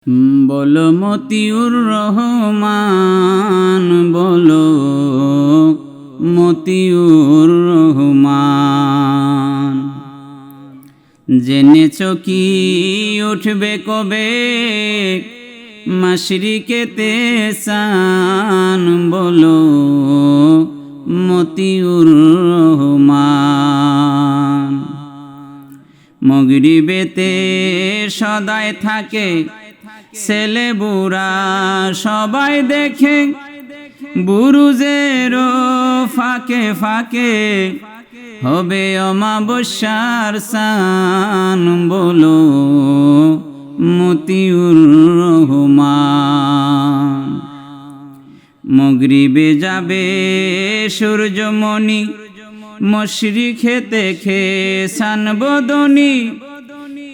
বলো মতিউর রহমান, বলো মতিউর রহমান। জেনেছ কি উঠবে কবে মাশরিকেতে চান, বলো মতিউর রহমান। মগরিবেতে সদাই থাকে ছেলে বুড়া সবাই দেখে, বুরুজের ফাঁকে ফাঁকে হবে অমাবস্যার চান, বলো মতিউর রহমান। মগরিবে যাবে সূর্যমণি, মশরিকেতে খেসান বদনি,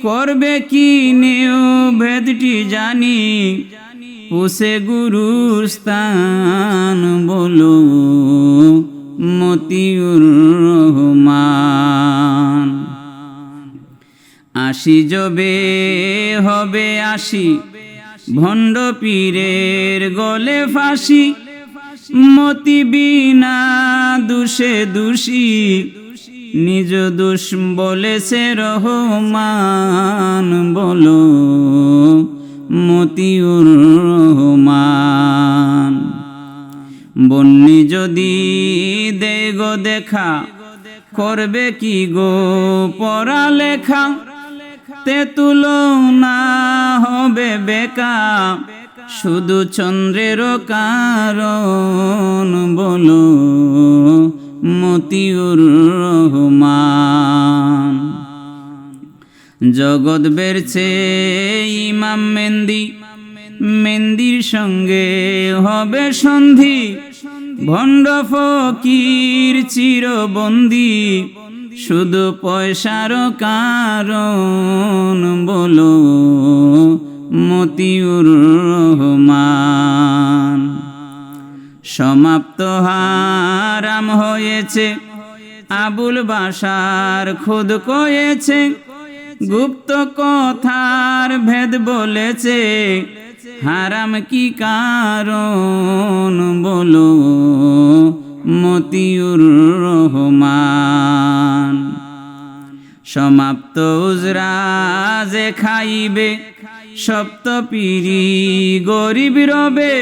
করবে কি নেও ভেদটি জানি, পুষে গুরুস্থান, বলো মতিউর রহমান। আশি যবে হবে আসি, ভণ্ড পীরের গলে ফাঁসি, মতি বিনা দুষে দোষী, নিজ দোষ বলেছে রহমান, বলো মতিউর রহমান। বন্যি যদি দে গো দেখা, করবে কি গো পড়ালেখা, তেঁতুল না হবে বেকা, শুধু চন্দ্রের কারণ, বলো মতিউর রহমান। জগৎ বেরছে ইমাম মেহেদী, মেহেদীর সঙ্গে হবে সন্ধি, ভণ্ড ফকির চিরবন্দী, শুধু পয়সার কারণ, বলো মতিউর রহমান। সমাপ্ত হারাম হয়েছে আবুল বাশার খুদ কয়েছে, গুপ্ত কথার ভেদ বলেছে, হারাম কি কারণ, বলো মতিউর রহমান। সমাপ্ত উজরা যে খাইবে, সপ্তপীরি গরিব রবে,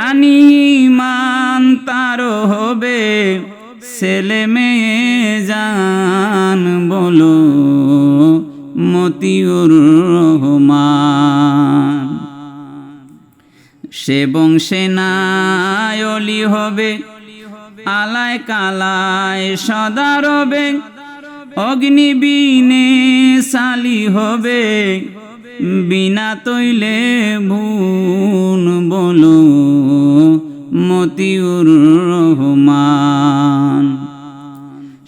আনি ইমান তারও হবে, ছেলে মেয়ে জান, বলো মতিউর রহমান। সে বংশে নাই অলি হবে, আলায় কালায় সদা রবে, অগ্নিবীণে সালি হবে, বিনা তৈলে ভুন, বলো মতিউর রহমান।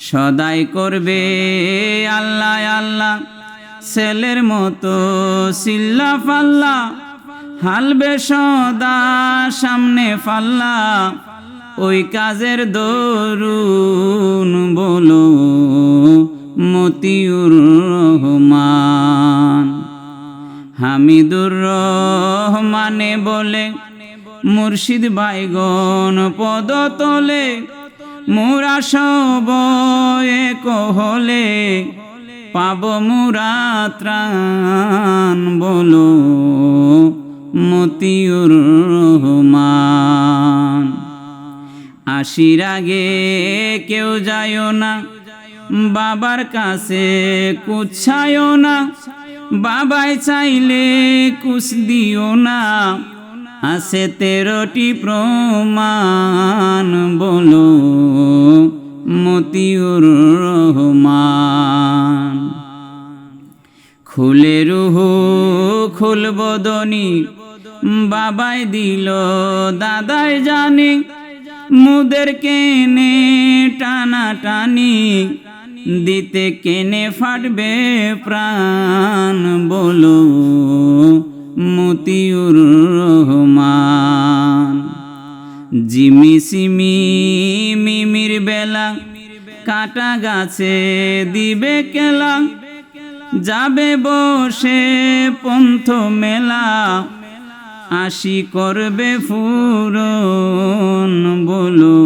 সদাই করবে আল্লাহ আল্লাহ, ছেলের মতো সিল্লা ফাল্লা, হালবে সদা সামনে ফাল্লা, ওই কাজের দরুন, বলো মতিউর রহমান। হামিদুর রহমানে বলে মুর্শিদ বাইগন পদ তলে, মুরা সব এক হলে, পাব মুরা ত্রাণ, বলো মতিউর রহমান। আশির আগে কেউ যায় না, বাবার কাছে কুচ্ছায় না, বাবাই চাইলে কুছ দিও না, আছে 13টি প্রমাণ, বলো মতিউর রহমান। খুলে রুহু খুল বদনি, বাবাই দিল দাদাই জানে, মুদের কেনে টানা টানি, দিতে কেনে ফাটবে প্রাণ, বলো মতিউর রহমান। জিমি সিমি মিমির বেলা, কাটা গাছে দিবে কেলা, যাবে বসে পন্থ মেলা, আশি করবে ফুরন, বলো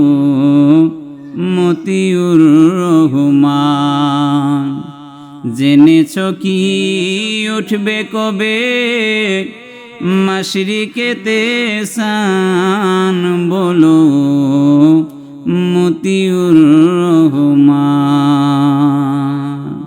মতিউর রহমান। জেনেছ কি উঠবে কবে মাশরিকেতে সান,